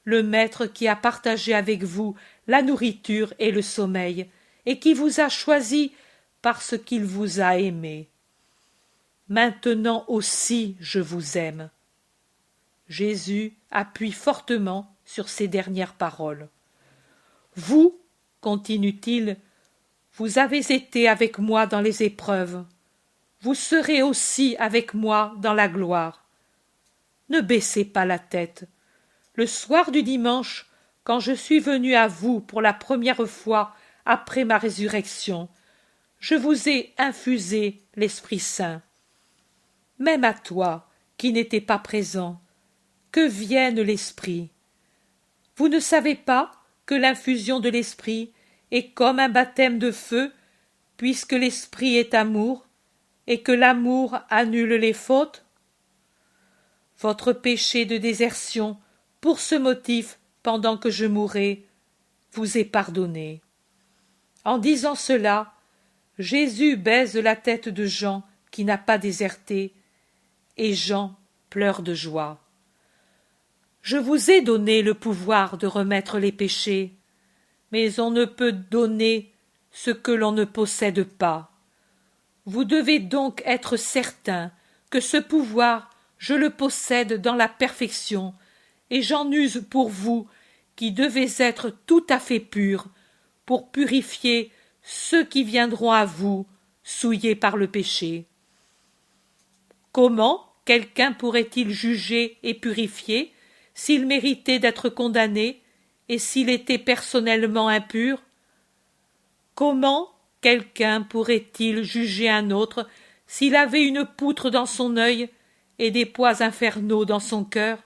le Maître qui a partagé avec vous la nourriture et le sommeil, et qui vous a choisi parce qu'il vous a aimé. Maintenant aussi je vous aime. » Jésus appuie fortement sur ces dernières paroles. « Vous, continue-t-il, vous avez été avec moi dans les épreuves. Vous serez aussi avec moi dans la gloire. Ne baissez pas la tête. Le soir du dimanche, quand je suis venu à vous pour la première fois après ma résurrection, je vous ai infusé l'Esprit Saint. Même à toi, qui n'étais pas présent, que vienne l'Esprit. Vous ne savez pas que l'infusion de l'Esprit est comme un baptême de feu, puisque l'Esprit est amour, et que l'amour annule les fautes? Votre péché de désertion, pour ce motif, pendant que je mourais, vous est pardonné. » En disant cela, Jésus baise la tête de Jean qui n'a pas déserté, et Jean pleure de joie. Je vous ai donné le pouvoir de remettre les péchés, mais on ne peut donner ce que l'on ne possède pas. Vous devez donc être certain que ce pouvoir, je le possède dans la perfection, et j'en use pour vous qui devez être tout à fait purs, pour purifier ceux qui viendront à vous, souillés par le péché. Comment quelqu'un pourrait-il juger et purifier s'il méritait d'être condamné et s'il était personnellement impur? Comment quelqu'un pourrait-il juger un autre s'il avait une poutre dans son œil et des poids infernaux dans son cœur?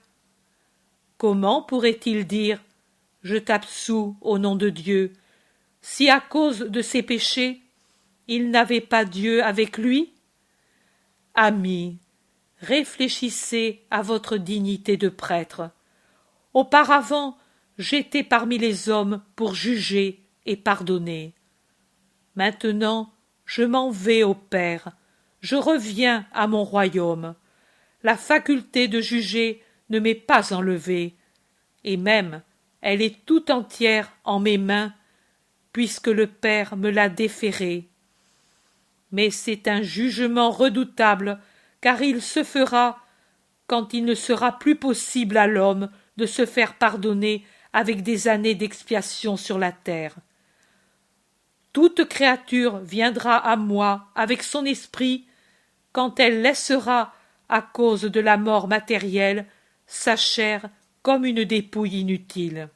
Comment pourrait-il dire « Je t'absous au nom de Dieu » si à cause de ses péchés, il n'avait pas Dieu avec lui? Amis, réfléchissez à votre dignité de prêtre. Auparavant, j'étais parmi les hommes pour juger et pardonner. Maintenant, je m'en vais au Père, je reviens à mon royaume. La faculté de juger ne m'est pas enlevée, et même elle est tout entière en mes mains, puisque le Père me l'a déférée. Mais c'est un jugement redoutable, car il se fera quand il ne sera plus possible à l'homme de se faire pardonner avec des années d'expiation sur la terre. Toute créature viendra à moi avec son esprit quand elle laissera, à cause de la mort matérielle, sa chair comme une dépouille inutile.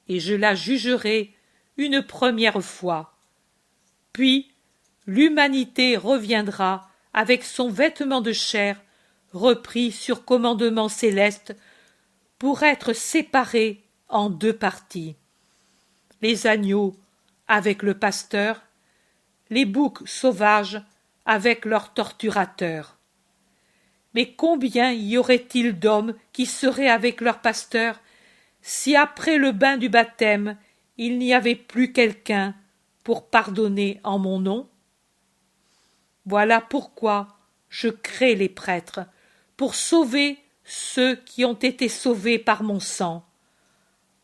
Et je la jugerai une première fois. Puis l'humanité reviendra avec son vêtement de chair repris sur commandement céleste pour être séparée en deux parties. Les agneaux avec le pasteur, les boucs sauvages avec leurs torturateurs. Mais combien y aurait-il d'hommes qui seraient avec leur pasteur si après le bain du baptême il n'y avait plus quelqu'un pour pardonner en mon nom? Voilà pourquoi je crée les prêtres, pour sauver ceux qui ont été sauvés par mon sang.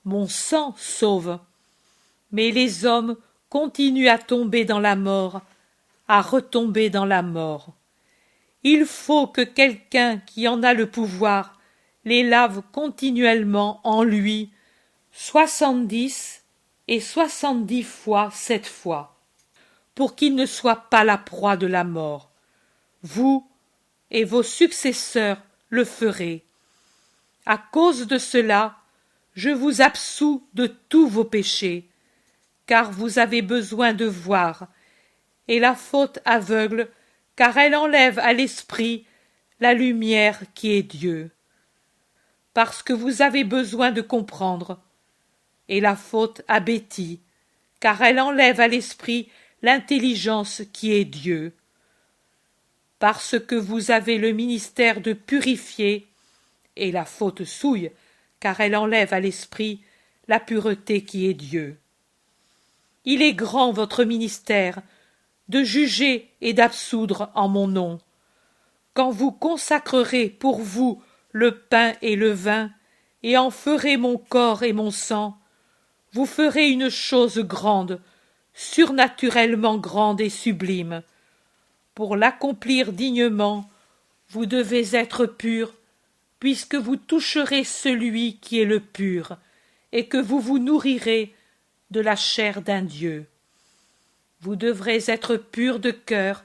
Mon sang sauve, mais les hommes continuent à tomber dans la mort, à retomber dans la mort. Il faut que quelqu'un qui en a le pouvoir les lave continuellement en lui 70 et 70 fois 7 fois, pour qu'ils ne soient pas la proie de la mort. Vous et vos successeurs le ferez. À cause de cela, je vous absous de tous vos péchés, car vous avez besoin de voir, et la faute aveugle, car elle enlève à l'esprit la lumière qui est Dieu. Parce que vous avez besoin de comprendre, et la faute abétit, car elle enlève à l'esprit l'intelligence qui est Dieu. Parce que vous avez le ministère de purifier, et la faute souille, car elle enlève à l'esprit la pureté qui est Dieu. Il est grand votre ministère, de juger et d'absoudre en mon nom. Quand vous consacrerez pour vous le pain et le vin, et en ferez mon corps et mon sang, vous ferez une chose grande, surnaturellement grande et sublime. Pour l'accomplir dignement, vous devez être pur, puisque vous toucherez celui qui est le pur, et que vous vous nourrirez de la chair d'un Dieu. Vous devrez être pur de cœur,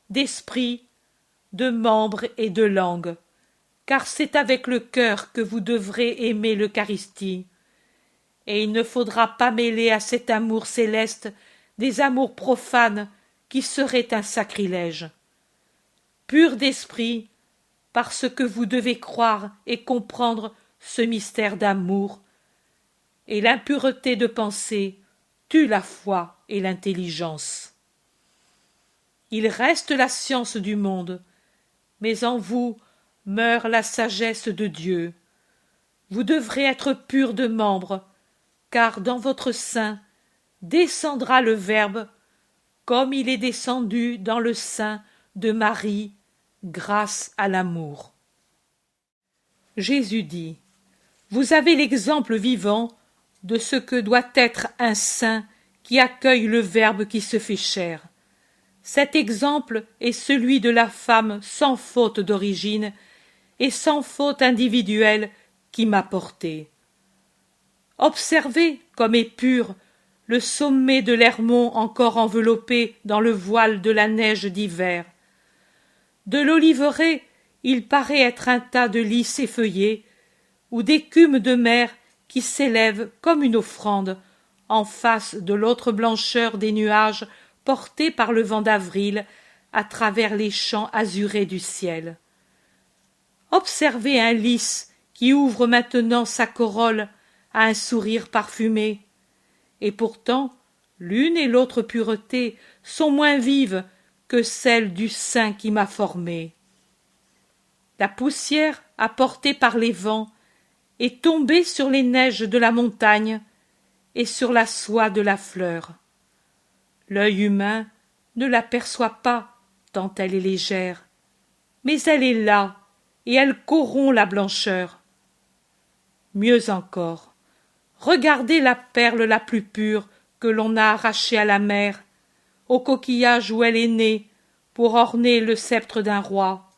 d'esprit, de membres et de langue, car c'est avec le cœur que vous devrez aimer l'Eucharistie. Et il ne faudra pas mêler à cet amour céleste des amours profanes qui seraient un sacrilège. Pur d'esprit, parce que vous devez croire et comprendre ce mystère d'amour, et l'impureté de pensée tue la foi et l'intelligence. Il reste la science du monde, mais en vous meurt la sagesse de Dieu. Vous devrez être purs de membres, car dans votre sein descendra le Verbe, comme il est descendu dans le sein de Marie, grâce à l'amour. Jésus dit: vous avez l'exemple vivant de ce que doit être un saint qui accueille le Verbe qui se fait chair. Cet exemple est celui de la femme sans faute d'origine et sans faute individuelle qui m'a porté. Observez comme est pur le sommet de l'Hermon encore enveloppé dans le voile de la neige d'hiver. De l'oliveraie, il paraît être un tas de lys effeuillés, ou d'écume de mer qui s'élève comme une offrande en face de l'autre blancheur des nuages portés par le vent d'avril à travers les champs azurés du ciel. Observez un lys qui ouvre maintenant sa corolle à un sourire parfumé, et pourtant l'une et l'autre pureté sont moins vives que celle du sein qui m'a formé. La poussière apportée par les vents est tombée sur les neiges de la montagne et sur la soie de la fleur. L'œil humain ne l'aperçoit pas tant elle est légère, mais elle est là et elle corrompt la blancheur. Mieux encore, regardez la perle la plus pure que l'on a arrachée à la mer, au coquillage où elle est née pour orner le sceptre d'un roi.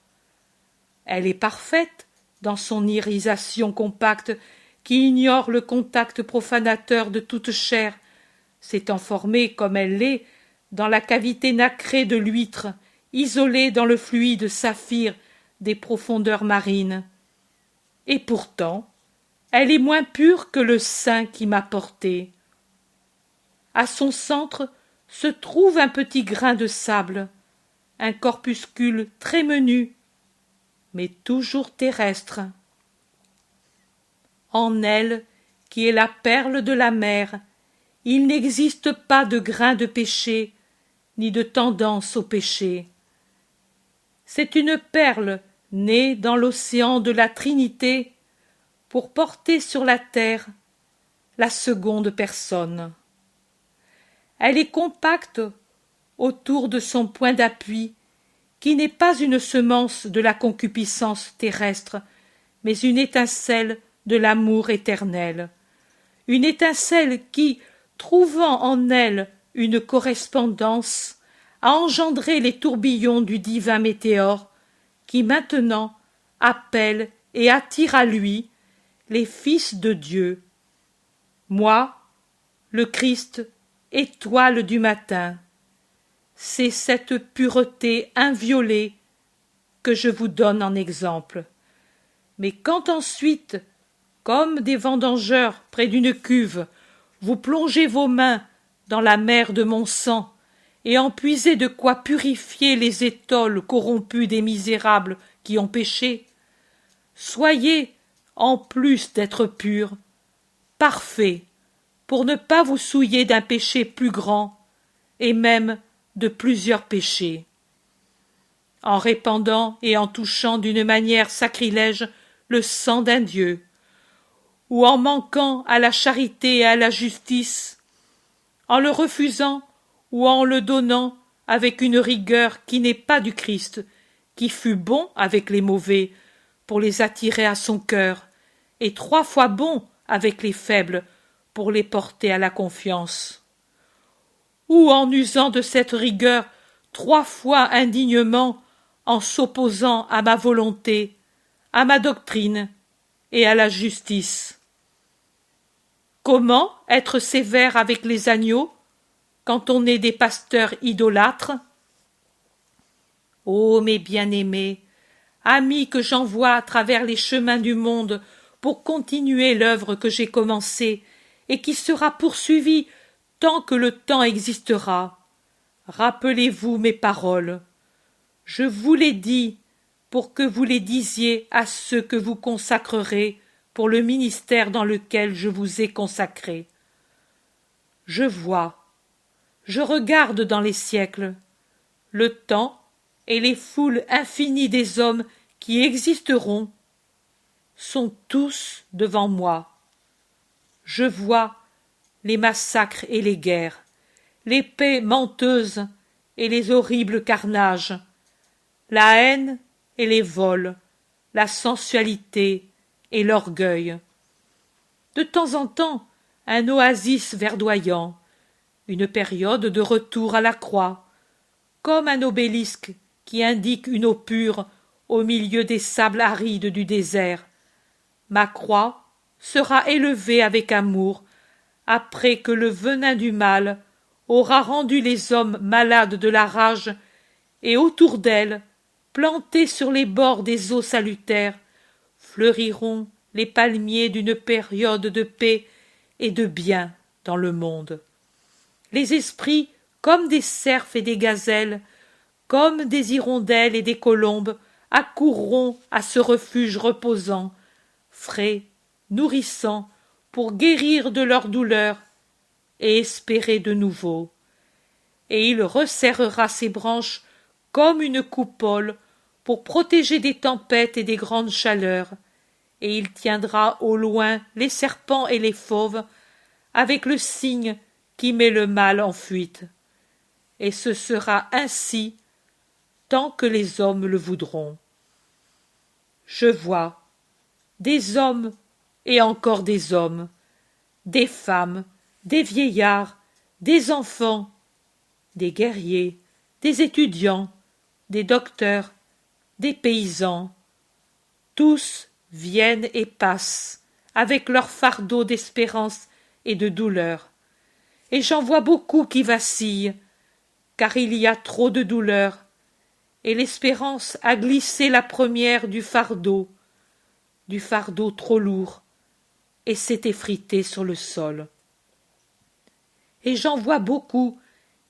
Elle est parfaite dans son irisation compacte qui ignore le contact profanateur de toute chair, s'étant formée comme elle l'est dans la cavité nacrée de l'huître, isolée dans le fluide saphir des profondeurs marines. Et pourtant, elle est moins pure que le sein qui m'a porté. À son centre se trouve un petit grain de sable, un corpuscule très menu, mais toujours terrestre. En elle, qui est la perle de la mer, il n'existe pas de grain de péché, ni de tendance au péché. C'est une perle née dans l'océan de la Trinité pour porter sur la terre la seconde personne. Elle est compacte autour de son point d'appui, qui n'est pas une semence de la concupiscence terrestre, mais une étincelle de l'amour éternel, une étincelle qui, trouvant en elle une correspondance, a engendré les tourbillons du divin météore, qui maintenant appelle et attire à lui les fils de Dieu. Moi, le Christ, étoile du matin, c'est cette pureté inviolée que je vous donne en exemple. Mais quand ensuite, comme des vendangeurs près d'une cuve, vous plongez vos mains dans la mer de mon sang et en puisez de quoi purifier les étoles corrompues des misérables qui ont péché, soyez, en plus d'être purs, parfaits, pour ne pas vous souiller d'un péché plus grand, et même de plusieurs péchés. En répandant et en touchant d'une manière sacrilège le sang d'un Dieu, ou en manquant à la charité et à la justice, en le refusant ou en le donnant avec une rigueur qui n'est pas du Christ, qui fut bon avec les mauvais pour les attirer à son cœur, et 3 fois bon avec les faibles pour les porter à la confiance. Ou en usant de cette rigueur 3 fois indignement en s'opposant à ma volonté, à ma doctrine et à la justice. Comment être sévère avec les agneaux quand on est des pasteurs idolâtres? Ô mes bien-aimés, amis que j'envoie à travers les chemins du monde pour continuer l'œuvre que j'ai commencée et qui sera poursuivie tant que le temps existera, rappelez-vous mes paroles. Je vous les dis pour que vous les disiez à ceux que vous consacrerez pour le ministère dans lequel je vous ai consacré. Je vois, je regarde dans les siècles, le temps et les foules infinies des hommes qui existeront sont tous devant moi. Je vois les massacres et les guerres, les paix menteuses et les horribles carnages, la haine et les vols, la sensualité et l'orgueil. De temps en temps, un oasis verdoyant, une période de retour à la croix, comme un obélisque qui indique une eau pure au milieu des sables arides du désert. Ma croix sera élevée avec amour après que le venin du mal aura rendu les hommes malades de la rage, et autour d'elle, plantés sur les bords des eaux salutaires, fleuriront les palmiers d'une période de paix et de bien dans le monde. Les esprits, comme des cerfs et des gazelles, comme des hirondelles et des colombes, accourront à ce refuge reposant, frais, nourrissant, pour guérir de leur douleur et espérer de nouveau. Et il resserrera ses branches comme une coupole pour protéger des tempêtes et des grandes chaleurs, et il tiendra au loin les serpents et les fauves avec le signe qui met le mal en fuite. Et ce sera ainsi tant que les hommes le voudront. Je vois des hommes et encore des hommes, des femmes, des vieillards, des enfants, des guerriers, des étudiants, des docteurs, des paysans. Tous viennent et passent avec leur fardeau d'espérance et de douleur. Et j'en vois beaucoup qui vacillent, car il y a trop de douleur, et l'espérance a glissé la première du fardeau trop lourd, et s'est effritée sur le sol. Et j'en vois beaucoup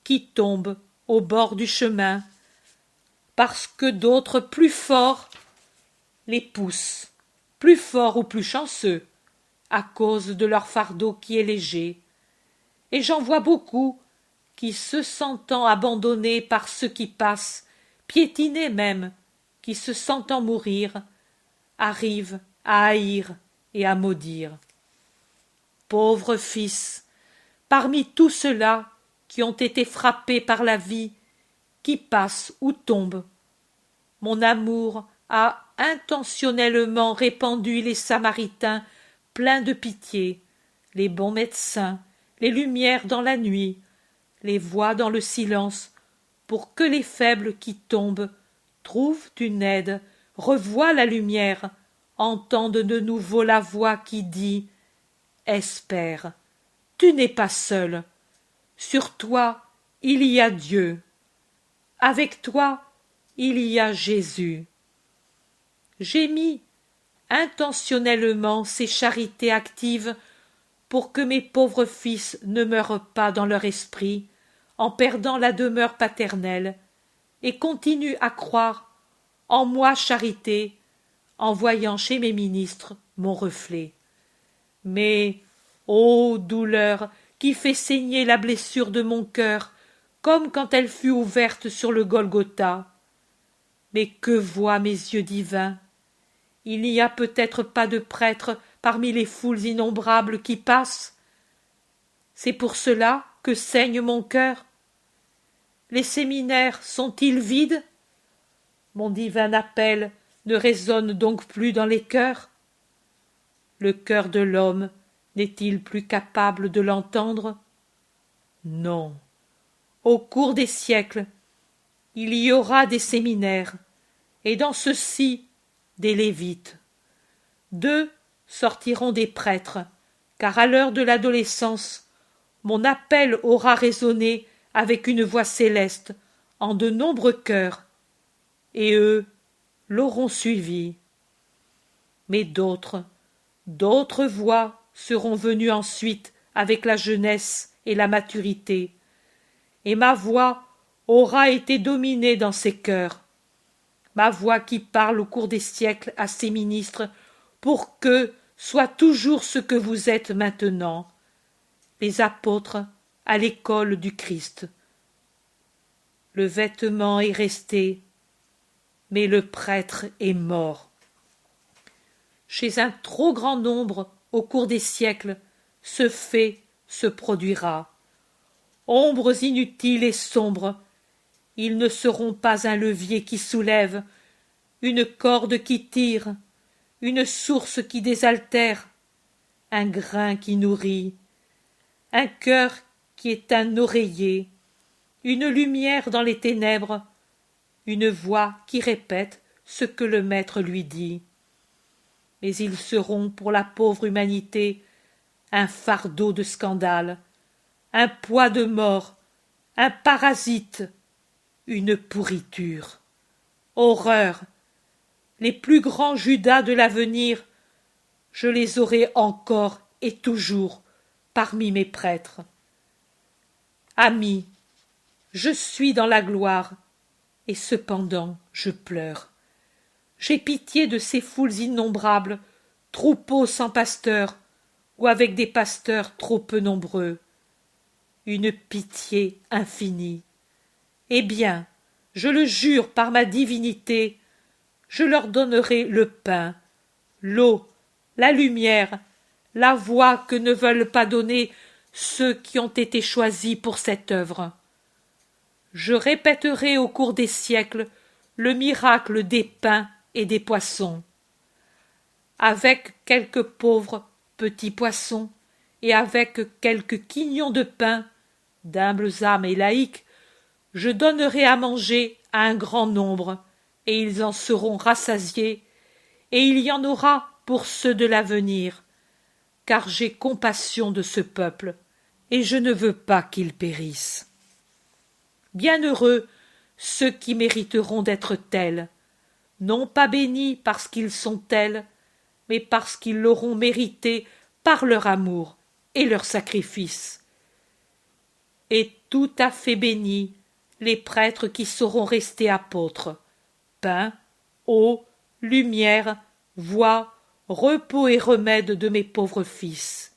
qui tombent au bord du chemin, parce que d'autres plus forts les poussent, plus forts ou plus chanceux, à cause de leur fardeau qui est léger. Et j'en vois beaucoup qui, se sentant abandonnés par ceux qui passent, piétinés même, qui se sentant mourir, arrivent à haïr et à maudire. Pauvres fils, parmi tous ceux-là qui ont été frappés par la vie, qui passent ou tombent, mon amour a intentionnellement répandu les samaritains pleins de pitié, les bons médecins, les lumières dans la nuit, les voix dans le silence, pour que les faibles qui tombent trouvent une aide, revoient la lumière, entendent de nouveau la voix qui dit « Espère, tu n'es pas seul, sur toi il y a Dieu, avec toi il y a Jésus. » J'ai mis intentionnellement ces charités actives pour que mes pauvres fils ne meurent pas dans leur esprit en perdant la demeure paternelle, et continuent à croire en moi charité en voyant chez mes ministres mon reflet. Mais, ô douleur qui fait saigner la blessure de mon cœur comme quand elle fut ouverte sur le Golgotha, mais que voient mes yeux divins? Il n'y a peut-être pas de prêtre parmi les foules innombrables qui passent. C'est pour cela que saigne mon cœur. Les séminaires sont-ils vides? Mon divin appel ne résonne donc plus dans les cœurs? Le cœur de l'homme n'est-il plus capable de l'entendre? Non. Au cours des siècles, il y aura des séminaires, et dans ceux-ci des lévites. 2 sortiront des prêtres, car à l'heure de l'adolescence, mon appel aura résonné avec une voix céleste en de nombreux cœurs, et eux l'auront suivi. Mais d'autres voix seront venues ensuite avec la jeunesse et la maturité, et ma voix aura été dominée dans ces cœurs, ma voix qui parle au cours des siècles à ses ministres pour qu'eux soient toujours ce que vous êtes maintenant, les apôtres à l'école du Christ. Le vêtement est resté, mais le prêtre est mort. Chez un trop grand nombre, au cours des siècles, ce fait se produira. Ombres inutiles et sombres, ils ne seront pas un levier qui soulève, une corde qui tire, une source qui désaltère, un grain qui nourrit, un cœur qui est un oreiller, une lumière dans les ténèbres, une voix qui répète ce que le maître lui dit. Mais ils seront pour la pauvre humanité un fardeau de scandale, un poids de mort, un parasite, une pourriture. Horreur! Les plus grands Judas de l'avenir, je les aurai encore et toujours parmi mes prêtres. Amis, je suis dans la gloire, et cependant je pleure. J'ai pitié de ces foules innombrables, troupeaux sans pasteur, ou avec des pasteurs trop peu nombreux. Une pitié infinie. Eh bien, je le jure par ma divinité, je leur donnerai le pain, l'eau, la lumière, la voix que ne veulent pas donner ceux qui ont été choisis pour cette œuvre. Je répéterai au cours des siècles le miracle des pains et des poissons. Avec quelques pauvres petits poissons et avec quelques quignons de pain, d'humbles âmes et laïcs, je donnerai à manger à un grand nombre, et ils en seront rassasiés, et il y en aura pour ceux de l'avenir, car j'ai compassion de ce peuple, et je ne veux pas qu'il périsse. Bienheureux ceux qui mériteront d'être tels, non pas bénis parce qu'ils sont tels, mais parce qu'ils l'auront mérité par leur amour et leur sacrifice. Et tout à fait bénis les prêtres qui sauront rester apôtres. Pain, eau, lumière, voix, repos et remède de mes pauvres fils.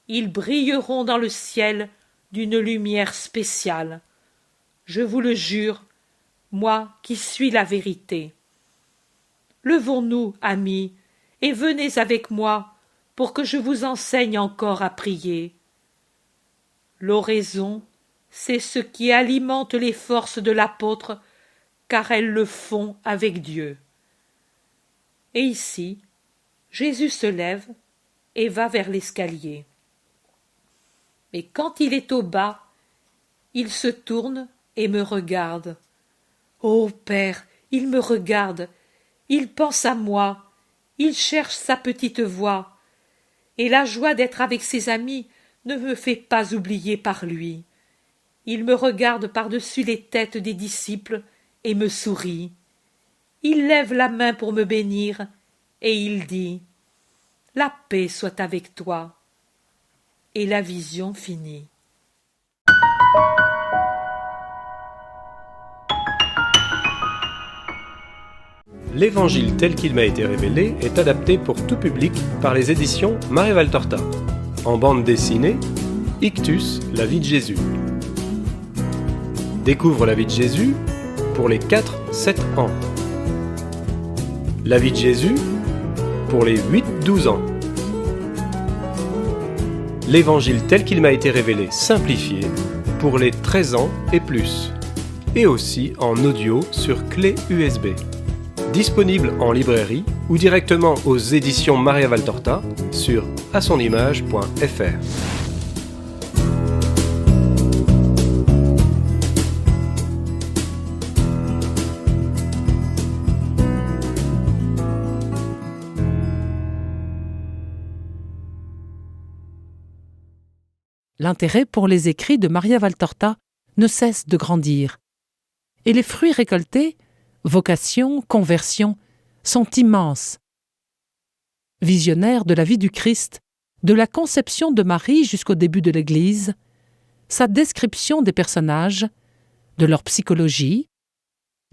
Ils brilleront dans le ciel d'une lumière spéciale. Je vous le jure, moi qui suis la vérité. Levons-nous, amis, et venez avec moi pour que je vous enseigne encore à prier. L'oraison, c'est ce qui alimente les forces de l'apôtre, car elles le font avec Dieu. Et ici, Jésus se lève et va vers l'escalier. Mais quand il est au bas, il se tourne et me regarde. Ô Père, il me regarde, il pense à moi, il cherche sa petite voix, et la joie d'être avec ses amis ne me fait pas oublier par lui. Il me regarde par-dessus les têtes des disciples et me sourit. Il lève la main pour me bénir, et il dit « La paix soit avec toi ». Et la vision finit. L'Évangile tel qu'il m'a été révélé est adapté pour tout public par les éditions Marie-Val Torta. En bande dessinée, Ictus, la vie de Jésus. Découvre la vie de Jésus pour les 4-7 ans. La vie de Jésus pour les 8-12 ans. L'Évangile tel qu'il m'a été révélé simplifié pour les 13 ans et plus. Et aussi en audio sur clé USB. Disponible en librairie ou directement aux éditions Marie-Val Torta sur asonimage.fr. L'intérêt pour les écrits de Maria-Val Torta ne cesse de grandir. Et les fruits récoltés, vocation, conversion, sont immenses. Visionnaire de la vie du Christ, de la conception de Marie jusqu'au début de l'Église, sa description des personnages, de leur psychologie,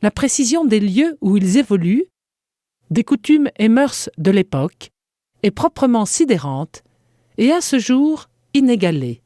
la précision des lieux où ils évoluent, des coutumes et mœurs de l'époque, est proprement sidérante et à ce jour inégalée.